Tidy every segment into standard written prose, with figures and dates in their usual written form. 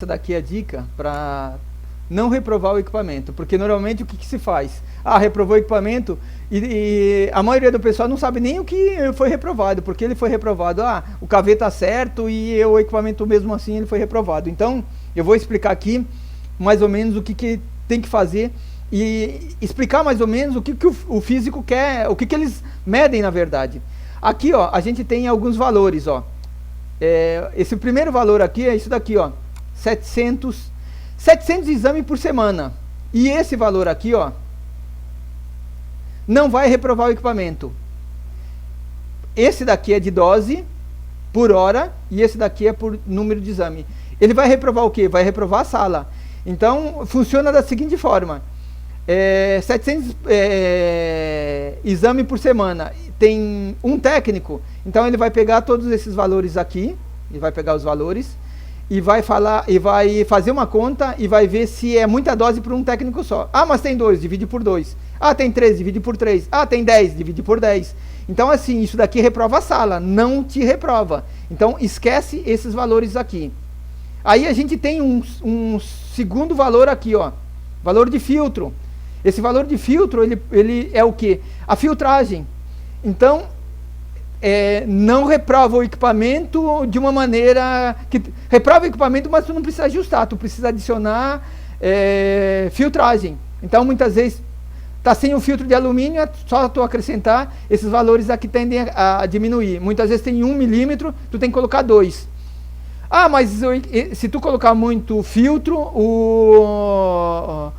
Essa daqui é a dica para não reprovar o equipamento, porque normalmente o que se faz? Reprovou o equipamento e a maioria do pessoal não sabe nem o que foi reprovado, porque ele foi reprovado, o KV está certo e o equipamento mesmo assim ele foi reprovado. Então eu vou explicar aqui mais ou menos o que tem que fazer e explicar mais ou menos o que o físico quer, o que eles medem na verdade. Aqui a gente tem alguns valores, esse primeiro valor aqui é isso daqui, 700 exames por semana. E esse valor aqui, não vai reprovar o equipamento. Esse daqui é de dose por hora e esse daqui é por número de exame. Ele vai reprovar o quê? Vai reprovar a sala. Então, funciona da seguinte forma. 700 exame por semana. Tem um técnico, então ele vai pegar todos esses valores aqui, ele vai pegar os valores e vai fazer uma conta e vai ver se é muita dose para um técnico só. Mas tem 2, divide por 2. Tem 3, divide por 3. Tem 10, divide por 10. Então assim, isso daqui reprova a sala, não te reprova. Então esquece esses valores aqui. Aí a gente tem um segundo valor aqui, valor de filtro. Esse valor de filtro, ele é o quê? A filtragem. Então, não reprova o equipamento de uma maneira que reprova o equipamento, mas tu não precisa ajustar, tu precisa adicionar filtragem. Então muitas vezes está sem o filtro de alumínio, só tu acrescentar, esses valores aqui tendem a diminuir. Muitas vezes tem 1 milímetro, tu tem que colocar 2. Mas se tu colocar muito filtro,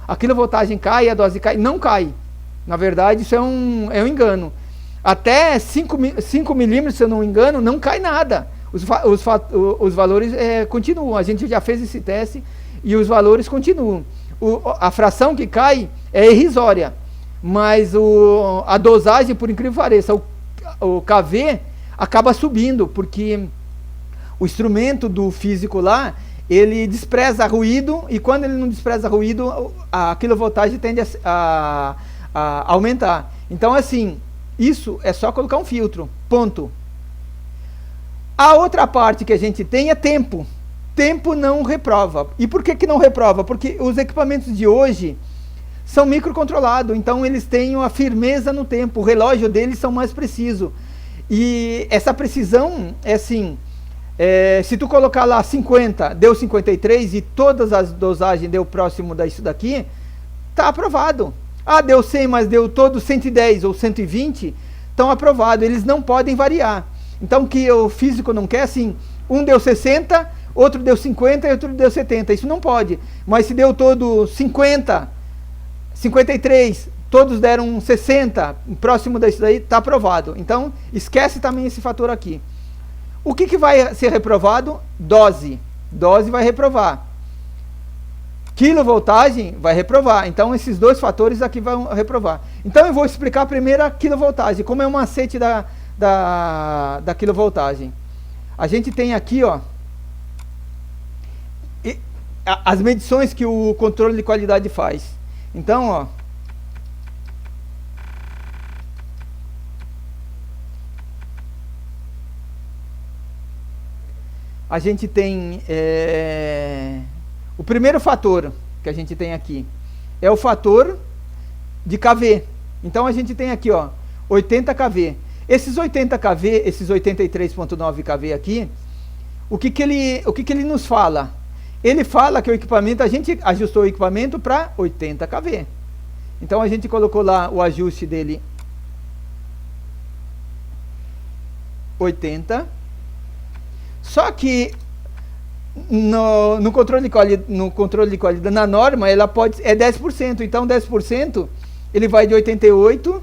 a quilovoltagem cai, a dose cai. Não cai. Na verdade, isso é um engano. Até 5 milímetros, se eu não me engano, não cai nada. Os valores continuam. A gente já fez esse teste e os valores continuam. A fração que cai é irrisória, mas a dosagem, por incrível que pareça, o KV acaba subindo, porque o instrumento do físico lá, ele despreza ruído, e quando ele não despreza ruído, a quilovoltagem tende a aumentar. Então assim, isso é só colocar um filtro, ponto. A outra parte que a gente tem é tempo. Tempo não reprova. E por que não reprova? Porque os equipamentos de hoje são microcontrolados, então eles têm uma firmeza no tempo, o relógio deles são mais preciso. E essa precisão é assim, se tu colocar lá 50, deu 53 e todas as dosagens deu próximo disso daqui, tá aprovado. Deu 100, mas deu todos 110 ou 120, estão aprovados, eles não podem variar. Então o que o físico não quer, assim, um deu 60, outro deu 50 e outro deu 70, isso não pode. Mas se deu todo 50, 53, todos deram 60, próximo disso daí, está aprovado. Então esquece também esse fator aqui. O que vai ser reprovado? Dose. Dose vai reprovar. Quilovoltagem vai reprovar. Então esses dois fatores aqui vão reprovar. Então eu vou explicar primeiro a quilovoltagem, como é o macete da quilovoltagem. A gente tem aqui, as medições que o controle de qualidade faz. Então, a gente tem o primeiro fator que a gente tem aqui é o fator de KV. Então a gente tem aqui 80 KV. Esses 80 KV, esses 83.9 KV aqui, o que ele nos fala? Ele fala que o equipamento, a gente ajustou o equipamento para 80 KV. Então a gente colocou lá o ajuste dele 80. Só que no controle de qualidade, na norma, ela pode é 10%. Então 10% ele vai de 88,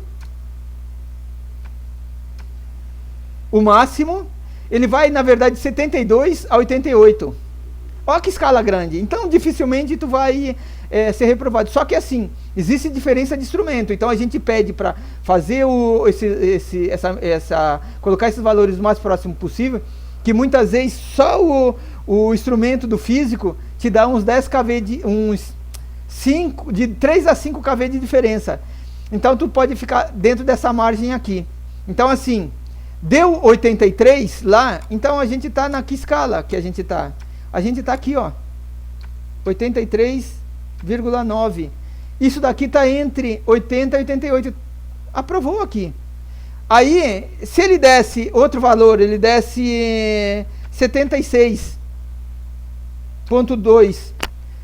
o máximo, ele vai na verdade de 72 a 88. Olha que escala grande. Então dificilmente tu vai ser reprovado. Só que assim, existe diferença de instrumento. Então a gente pede para fazer colocar esses valores o mais próximo possível, que muitas vezes só o instrumento do físico te dá uns 10 kV, de 3 a 5 kV de diferença. Então tu pode ficar dentro dessa margem aqui. Então assim, deu 83 lá, então a gente está na que escala que a gente está? A gente está aqui, 83,9. Isso daqui está entre 80 e 88. Aprovou aqui. Aí, se ele desse outro valor, ele desse 76,2,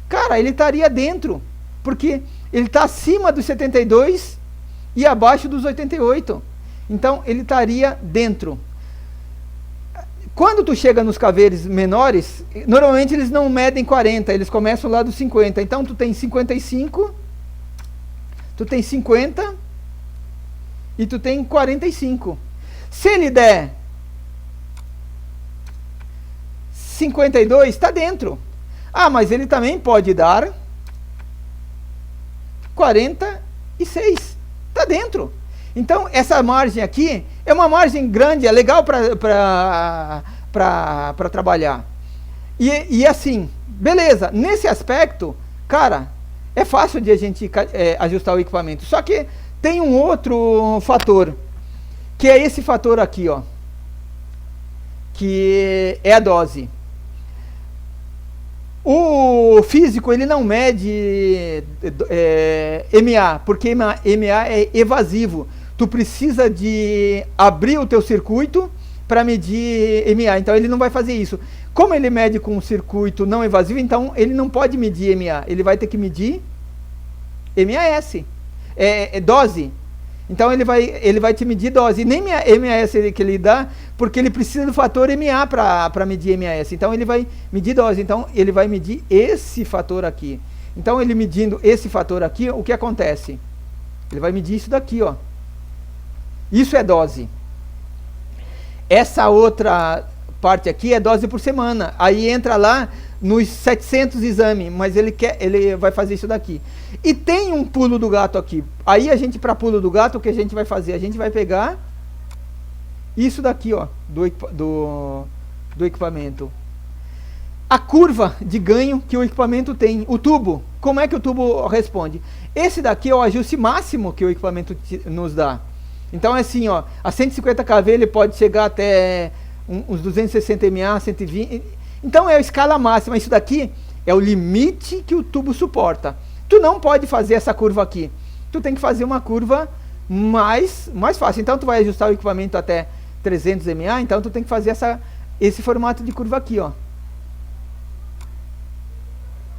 cara, ele estaria dentro, porque ele está acima dos 72 e abaixo dos 88. Então, ele estaria dentro. Quando tu chega nos caveiros menores, normalmente eles não medem 40, eles começam lá dos 50. Então, tu tem 55, tu tem 50 e tu tem 45. Se ele der 52, está dentro. Ah, mas ele também pode dar 46. Está dentro. Então, essa margem aqui é uma margem grande, é legal para trabalhar. E assim, beleza, nesse aspecto, cara, é fácil de a gente ajustar o equipamento. Só que tem um outro fator, que é esse fator aqui, ó, que é a dose. O físico, ele não mede MA, porque MA é evasivo. Tu precisa de abrir o teu circuito para medir MA, então ele não vai fazer isso. Como ele mede com um circuito não evasivo, então ele não pode medir MA, ele vai ter que medir MAS, dose. Então ele vai te medir dose, e nem MAS que ele dá, porque ele precisa do fator MA para medir MAS. Então ele vai medir dose, então ele vai medir esse fator aqui. Então ele medindo esse fator aqui, o que acontece? Ele vai medir isso daqui, ó. Isso é dose. Essa outra parte aqui é dose por semana. Aí entra lá nos 700 exames, mas ele vai fazer isso daqui. E tem um pulo do gato aqui. Aí a gente, para pulo do gato, o que a gente vai fazer? A gente vai pegar isso daqui, ó, do equipamento. A curva de ganho que o equipamento tem. O tubo, como é que o tubo responde? Esse daqui é o ajuste máximo que o equipamento nos dá. Então é assim, ó, a 150 kV ele pode chegar até uns 260 mA, 120. Então é a escala máxima. Isso daqui é o limite que o tubo suporta. Tu não pode fazer essa curva aqui. Tu tem que fazer uma curva mais fácil. Então tu vai ajustar o equipamento até 300 mA, então tu tem que fazer esse formato de curva aqui, ó.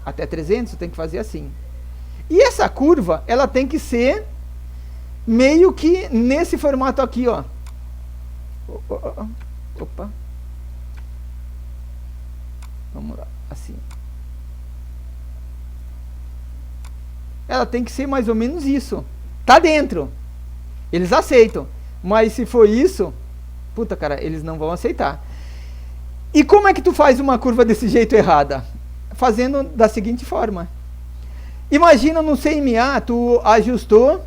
Até 300 tu tem que fazer assim. E essa curva, ela tem que ser meio que nesse formato aqui, ó. Opa. Vamos lá, assim. Ela tem que ser mais ou menos isso. Tá dentro. Eles aceitam. Mas se for isso, puta, cara, eles não vão aceitar. E como é que tu faz uma curva desse jeito errada? Fazendo da seguinte forma. Imagina no CMA, tu ajustou,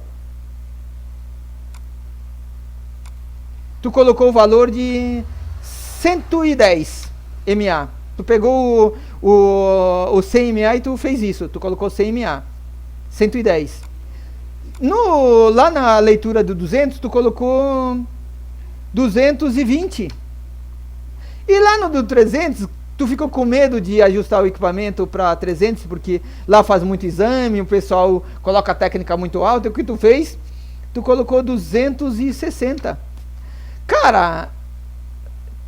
tu colocou o valor de 110 MA. Tu pegou o 100 MA e tu fez isso. Tu colocou 100 MA. 110. Lá na leitura do 200, tu colocou 220. E lá no do 300, tu ficou com medo de ajustar o equipamento para 300, porque lá faz muito exame, o pessoal coloca a técnica muito alta. E o que tu fez? Tu colocou 260. Cara,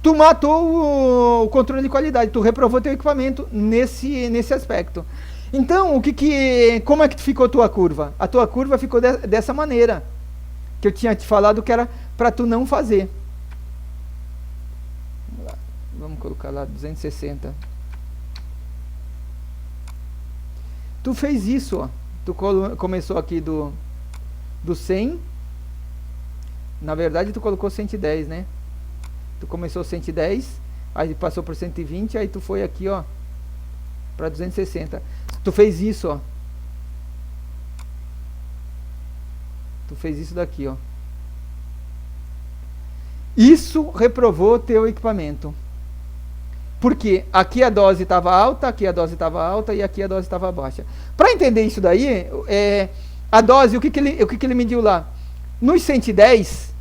tu matou o controle de qualidade, tu reprovou teu equipamento nesse aspecto. Então, como é que ficou a tua curva? A tua curva ficou dessa maneira, que eu tinha te falado que era para tu não fazer. Vamos colocar lá 260. Tu fez isso, ó. Tu começou aqui do 100. Na verdade, tu colocou 110, né? Tu começou 110, aí passou por 120, aí tu foi aqui, ó, para 260. Tu fez isso, ó. Tu fez isso daqui, ó. Isso reprovou teu equipamento. Porque aqui a dose estava alta, aqui a dose estava alta e aqui a dose estava baixa. Para entender isso daí, a dose, o que ele mediu lá? Nos 110,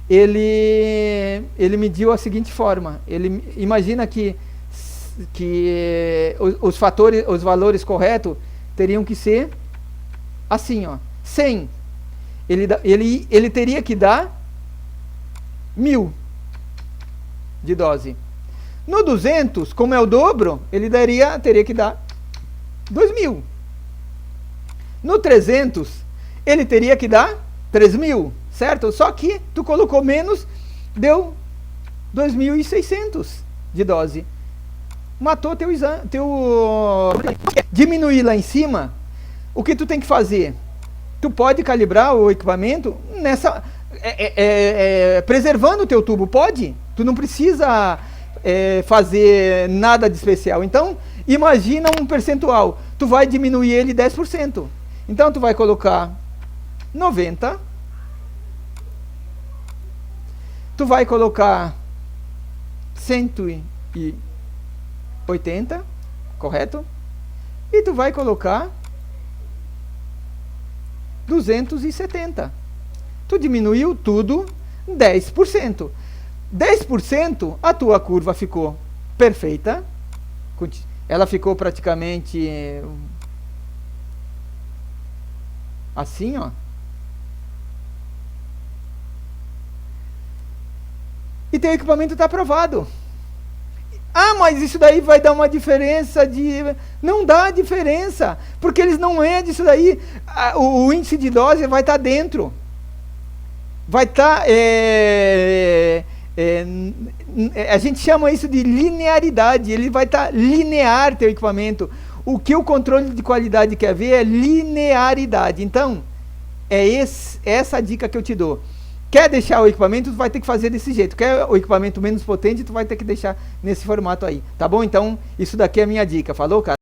ele mediu a seguinte forma. Ele imagina que os valores corretos teriam que ser assim, ó, 100. Ele teria que dar 1000 de dose. No 200, como é o dobro, ele teria que dar 2000. No 300, ele teria que dar 3000, certo? Só que tu colocou menos, deu 2600 de dose. Matou teu exame, diminuir lá em cima. O que tu tem que fazer? Tu pode calibrar o equipamento preservando o teu tubo, pode? Tu não precisa fazer nada de especial. Então, imagina um percentual. Tu vai diminuir ele 10%. Então, tu vai colocar 90. Tu vai colocar 180, correto? E tu vai colocar 270. Tu diminuiu tudo 10%. 10%, a tua curva ficou perfeita. Ela ficou praticamente assim, ó. E teu equipamento está aprovado. Ah, mas isso daí vai dar uma diferença de... Não dá diferença, porque eles não é disso daí. O índice de dose vai estar dentro. Vai estar... a gente chama isso de linearidade. Ele vai estar linear, teu equipamento. O que o controle de qualidade quer ver é linearidade. Então, essa a dica que eu te dou. Quer deixar o equipamento, tu vai ter que fazer desse jeito. Quer o equipamento menos potente, tu vai ter que deixar nesse formato aí. Tá bom? Então, isso daqui é a minha dica. Falou, cara?